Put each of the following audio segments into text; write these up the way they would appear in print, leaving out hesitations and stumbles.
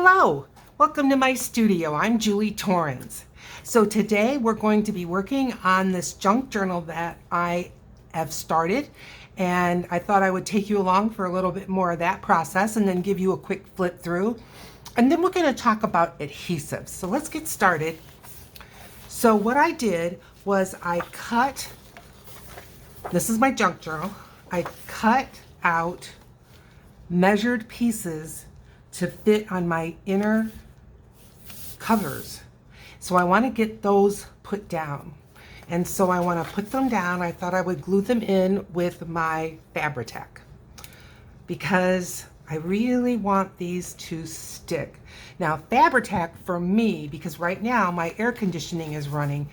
Hello, welcome to my studio. I'm Julie Torrens. So today we're going to be working on this junk journal that I have started, and I thought I would take you along for a little bit more of that process and then give you a quick flip through. And then we're going to talk about adhesives. So let's get started. So what I did was this is my junk journal. I cut out measured pieces to fit on my inner covers. So I want to get those put down. And so I want to put them down. I thought I would glue them in with my Fabri-Tac because I really want these to stick. Now Fabri-Tac for me, because right now my air conditioning is running,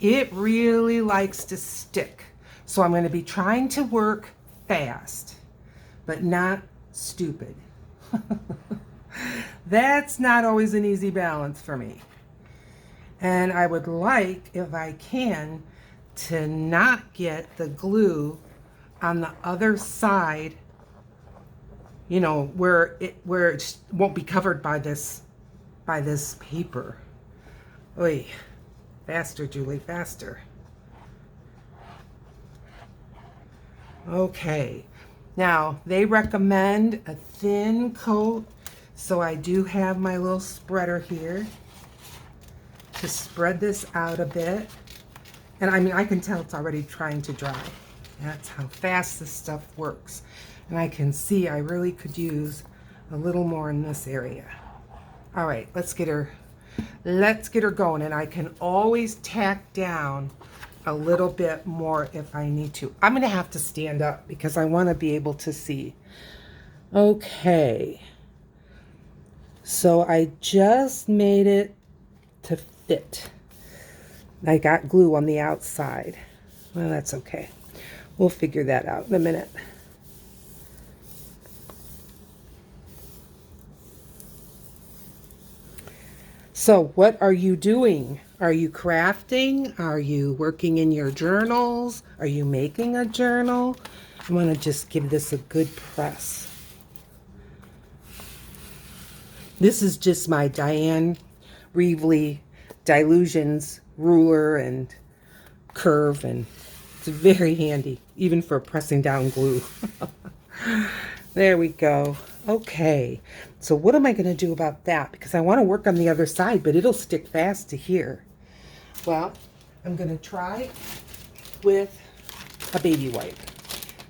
it really likes to stick. So I'm going to be trying to work fast, but not stupid. That's not always an easy balance for me. And I would like, if I can, to not get the glue on the other side, you know, where it won't be covered by this paper. Oy, faster, Julie, faster. Okay. Now, they recommend a thin coat, so I do have my little spreader here to spread this out a bit. And I mean, I can tell it's already trying to dry. That's how fast this stuff works. And I can see I really could use a little more in this area. All right, let's get her going. And I can always tack down a little bit more if I need to. I'm gonna have to stand up because I want to be able to see. Okay, so I just made it to fit. I got glue on the outside. Well, that's okay. We'll figure that out in a minute. So what are you doing? Are you crafting? Are you working in your journals? Are you making a journal? I'm going to just give this a good press. This is just my Diane Reevely Dilutions ruler and curve, and it's very handy, even for pressing down glue. There we go. Okay, so what am I going to do about that? Because I want to work on the other side, but it'll stick fast to here. Well, I'm going to try with a baby wipe.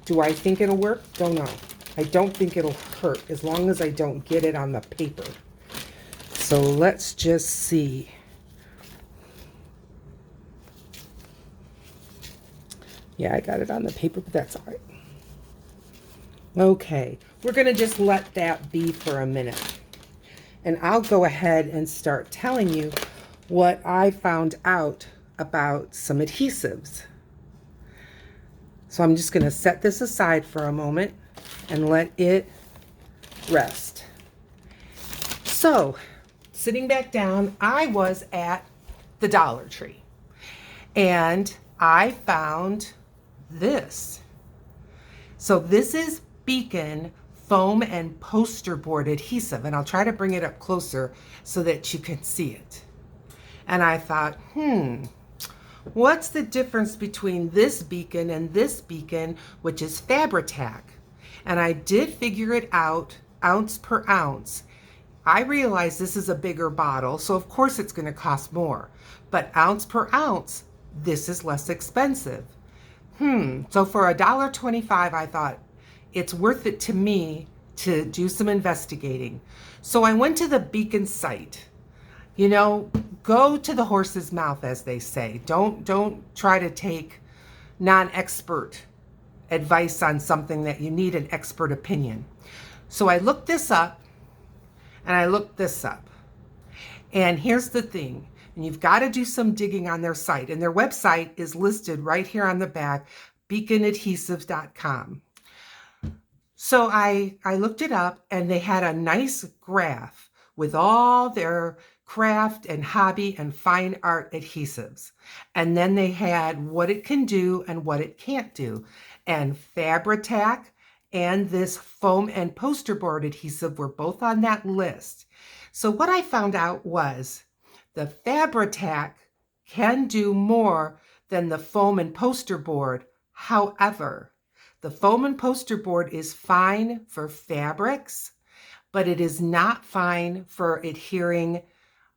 Do I think it'll work? Don't know. I don't think it'll hurt as long as I don't get it on the paper. So let's just see. Yeah, I got it on the paper, but that's all right. Okay, we're going to just let that be for a minute. And I'll go ahead and start telling you what I found out about some adhesives. So I'm just going to set this aside for a moment and let it rest. So, sitting back down, I was at the Dollar Tree and I found this. So this is Beacon foam and poster board adhesive, and I'll try to bring it up closer so that you can see it. And I thought, what's the difference between this Beacon and this Beacon, which is Fabri-Tac? And I did figure it out ounce per ounce. I realize this is a bigger bottle, so of course it's going to cost more, but ounce per ounce, this is less expensive. So for $1.25, I thought it's worth it to me to do some investigating. So I went to the Beacon site. You know, go to the horse's mouth, as they say. Don't try to take non-expert advice on something that you need an expert opinion. So I looked this up and I looked this up. And here's the thing. And you've got to do some digging on their site. And their website is listed right here on the back, beaconadhesives.com. So I looked it up, and they had a nice graph with all their craft and hobby and fine art adhesives. And then they had what it can do and what it can't do. And Fabri-Tac and this foam and poster board adhesive were both on that list. So what I found out was the Fabri-Tac can do more than the foam and poster board. However, the foam and poster board is fine for fabrics, but it is not fine for adhering,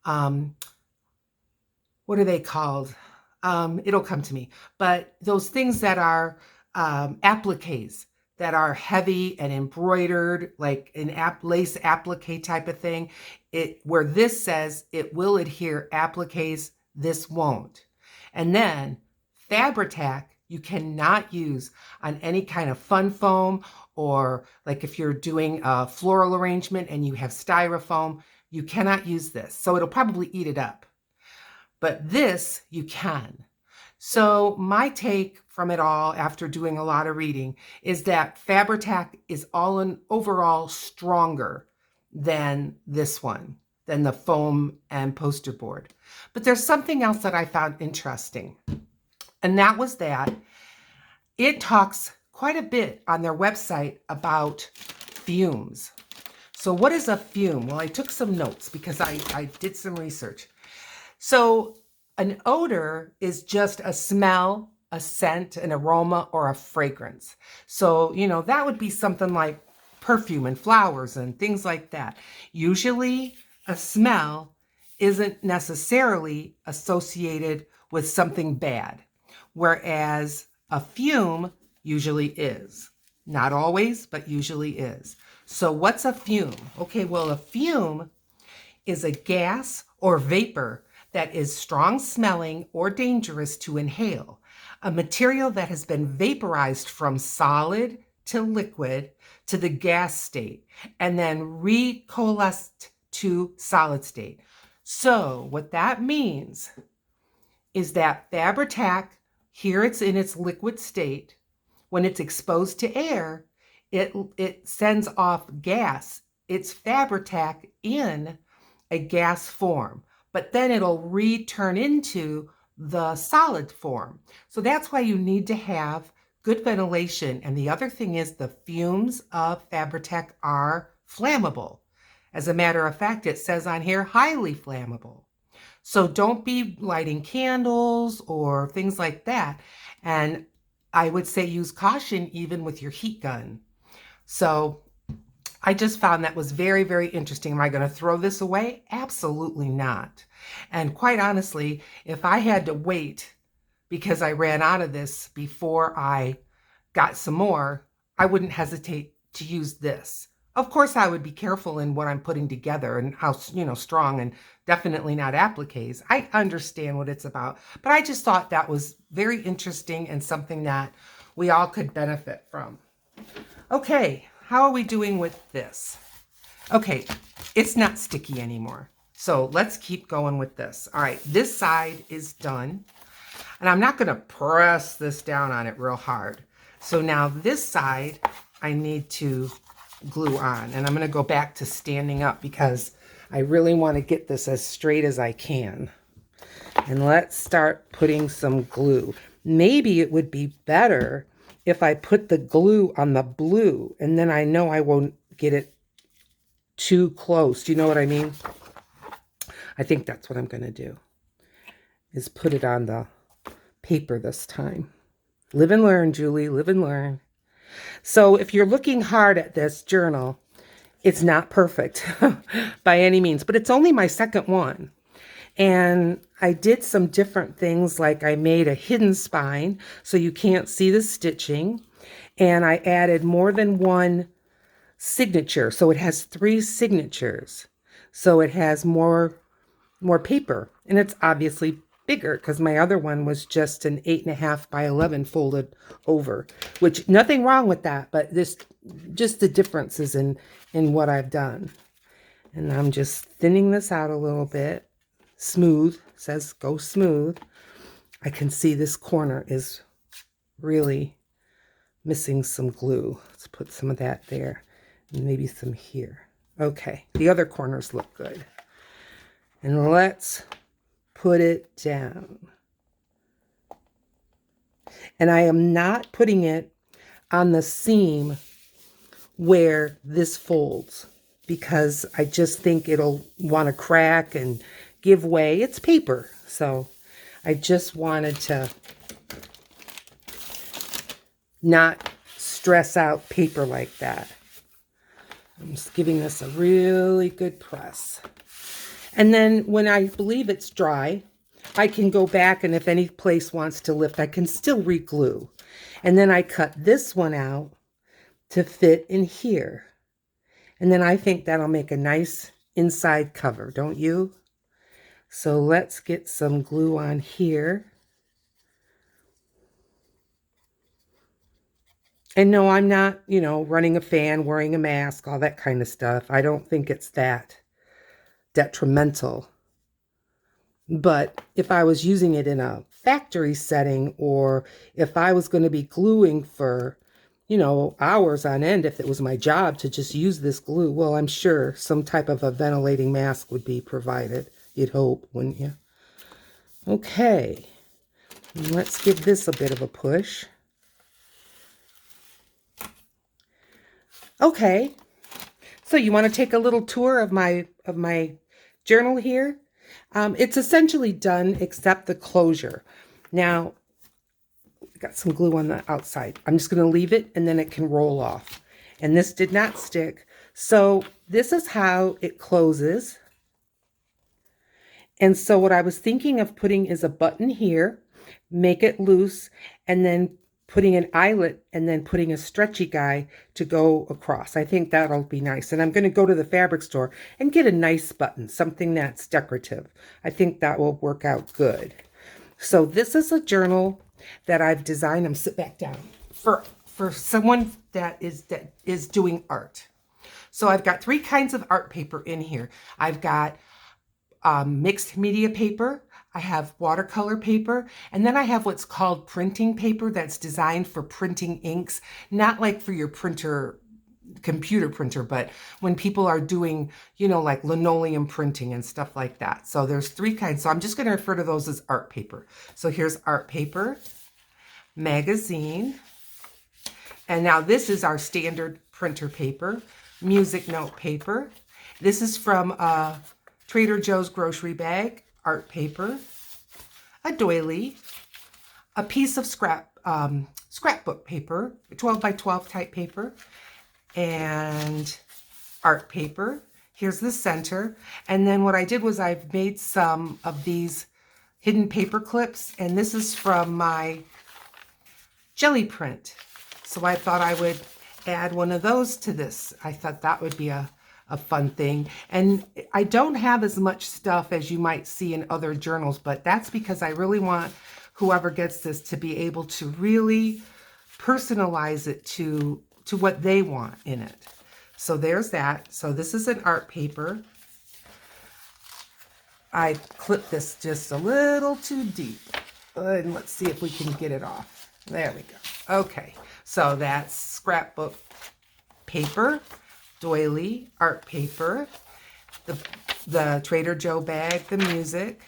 what are they called? It'll come to me. But those things that are appliques, that are heavy and embroidered, like an lace applique type of thing, where this says it will adhere appliques, this won't. And then Fabri-Tac you cannot use on any kind of fun foam, or like if you're doing a floral arrangement and you have styrofoam, you cannot use this. So it'll probably eat it up. But this you can. So my take from it all, after doing a lot of reading, is that Fabri-Tac is overall stronger than this one, than the foam and poster board. But there's something else that I found interesting, and that was that it talks quite a bit on their website about fumes. So what is a fume? Well, I took some notes because I did some research. So an odor is just a smell, a scent, an aroma, or a fragrance. So, that would be something like perfume and flowers and things like that. Usually a smell isn't necessarily associated with something bad, whereas a fume usually is. Not always, but usually is. So what's a fume? Okay, well, a fume is a gas or vapor that is strong smelling or dangerous to inhale, a material that has been vaporized from solid to liquid to the gas state and then recoalesced to solid state. So what that means is that Fabri-Tac, here it's in its liquid state. When it's exposed to air, it sends off gas. It's Fabri-Tac in a gas form, but then it'll return into the solid form. So that's why you need to have good ventilation. And the other thing is the fumes of Fabri-Tac are flammable. As a matter of fact, it says on here, highly flammable. So don't be lighting candles or things like that. And I would say use caution even with your heat gun. So I just found that was very, very interesting. Am I going to throw this away? Absolutely not. And quite honestly, if I had to wait because I ran out of this before I got some more, I wouldn't hesitate to use this. Of course, I would be careful in what I'm putting together and how, strong, and definitely not appliques. I understand what it's about, but I just thought that was very interesting and something that we all could benefit from. Okay, how are we doing with this? Okay, it's not sticky anymore. So let's keep going with this. All right, this side is done. And I'm not going to press this down on it real hard. So now this side, I need to glue on. And I'm going to go back to standing up because I really want to get this as straight as I can. And let's start putting some glue. Maybe it would be better if I put the glue on the blue, and then I know I won't get it too close. Do you know what I mean? I think that's what I'm going to do, is put it on the paper this time. Live and learn, Julie, live and learn. So if you're looking hard at this journal, it's not perfect by any means, but it's only my second one. And I did some different things, like I made a hidden spine so you can't see the stitching. And I added more than one signature. So it has 3 signatures. So it has more paper. And it's obviously bigger because my other one was just an 8.5 by 11 folded over, which nothing wrong with that, but just the differences in what I've done. And I'm just thinning this out a little bit. Smooth, says go smooth. I can see this corner is really missing some glue. Let's put some of that there and maybe some here. Okay, the other corners look good. And let's put it down. And I am not putting it on the seam where this folds, because I just think it'll want to crack and give way. It's paper, so I just wanted to not stress out paper like that. I'm just giving this a really good press. And then when I believe it's dry, I can go back, and if any place wants to lift, I can still re-glue. And then I cut this one out to fit in here. And then I think that'll make a nice inside cover, don't you? So let's get some glue on here. And no, I'm not, running a fan, wearing a mask, all that kind of stuff. I don't think it's that detrimental. But if I was using it in a factory setting, or if I was going to be gluing for, hours on end, if it was my job to just use this glue, well, I'm sure some type of a ventilating mask would be provided. You'd hope, wouldn't you? Okay, let's give this a bit of a push. Okay, so you want to take a little tour of my journal here? It's essentially done except the closure. Now, I got some glue on the outside. I'm just going to leave it, and then it can roll off. And this did not stick. So this is how it closes. And so what I was thinking of putting is a button here, make it loose, and then putting an eyelet, and then putting a stretchy guy to go across. I think that'll be nice. And I'm going to go to the fabric store and get a nice button, something that's decorative. I think that will work out good. So this is a journal that I've designed. I'm sit back down for someone that is doing art. So I've got 3 kinds of art paper in here. I've got mixed media paper, I have watercolor paper, and then I have what's called printing paper that's designed for printing inks, not like for your printer, computer printer, but when people are doing, like linoleum printing and stuff like that. So there's 3 kinds. So I'm just going to refer to those as art paper. So here's art paper, magazine, and now this is our standard printer paper, music note paper. This is from Trader Joe's grocery bag, art paper, a doily, a piece of scrapbook paper, 12 by 12 type paper, and art paper. Here's the center. And then what I did was I've made some of these hidden paper clips, and this is from my jelly print. So I thought I would add one of those to this. I thought that would be a fun thing. And I don't have as much stuff as you might see in other journals, but that's because I really want whoever gets this to be able to really personalize it to what they want in it. So there's that. So this is an art paper. I clipped this just a little too deep. And let's see if we can get it off. There we go. Okay, so that's scrapbook paper, doily, art paper, the Trader Joe bag, the music,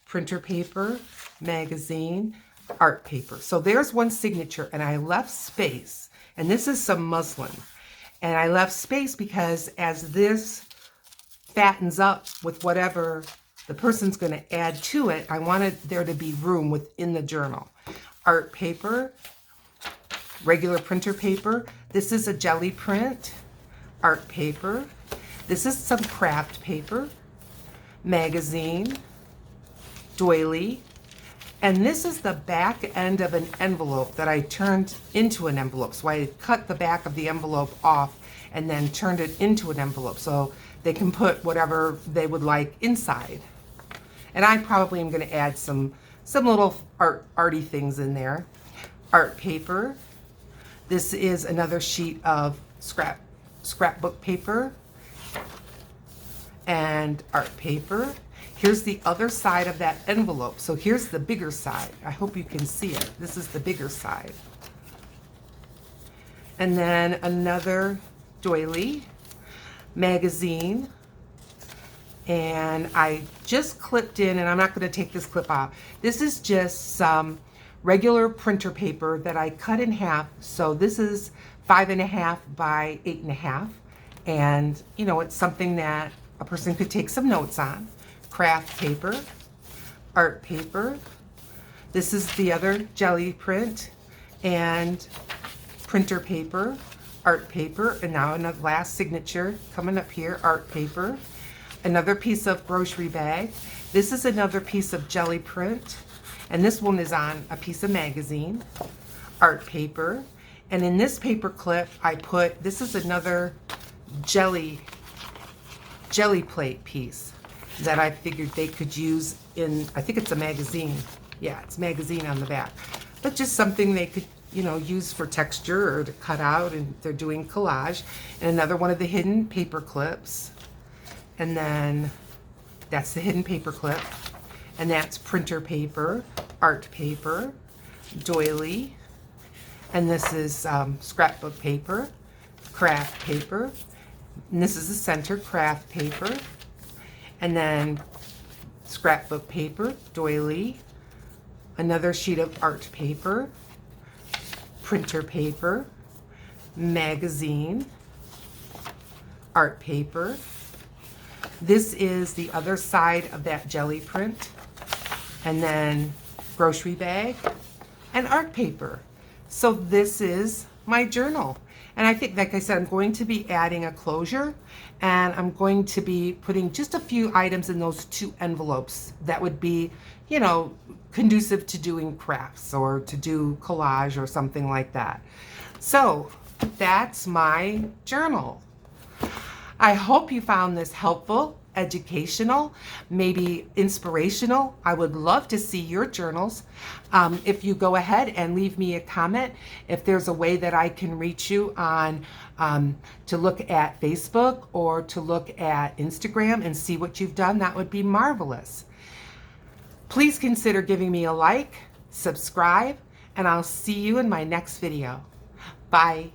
printer paper, magazine, art paper. So there's one signature, and I left space, and this is some muslin, and I left space because as this fattens up with whatever the person's going to add to it, I wanted there to be room within the journal. Art paper, regular printer paper. This is a jelly print, art paper. This is some craft paper, magazine, doily, and this is the back end of an envelope that I turned into an envelope. So I cut the back of the envelope off and then turned it into an envelope so they can put whatever they would like inside. And I probably am going to add some little arty things in there. Art paper. This is another sheet of scrapbook paper and art paper. Here's the other side of that envelope. So here's the bigger side. I hope you can see it. This is the bigger side. And then another doily, magazine, and I just clipped in, and I'm not going to take this clip off. This is just some regular printer paper that I cut in half. So this is 5.5 by 8.5. And, you know, it's something that a person could take some notes on. Craft paper, art paper. This is the other jelly print, and printer paper, art paper, and now another last signature coming up here, art paper. Another piece of grocery bag. This is another piece of jelly print, and this one is on a piece of magazine, art paper. And in this paper clip, I put, this is another jelly plate piece that I figured they could use in, I think it's a magazine. Yeah, it's magazine on the back. But just something they could, you know, use for texture or to cut out, and they're doing collage. And another one of the hidden paper clips. And then that's the hidden paper clip. And that's printer paper, art paper, doily. And this is scrapbook paper, craft paper. And this is the center, craft paper. And then scrapbook paper, doily. Another sheet of art paper, printer paper, magazine, art paper. This is the other side of that jelly print. And then grocery bag and art paper. So this is my journal. And I think, like I said, I'm going to be adding a closure, and I'm going to be putting just a few items in those 2 envelopes that would be, you know, conducive to doing crafts or to do collage or something like that. So that's my journal. I hope you found this helpful, educational, maybe inspirational. I would love to see your journals. If you go ahead and leave me a comment, if there's a way that I can reach you on to look at Facebook or to look at Instagram and see what you've done, that would be marvelous. Please consider giving me a like, subscribe, and I'll see you in my next video. Bye.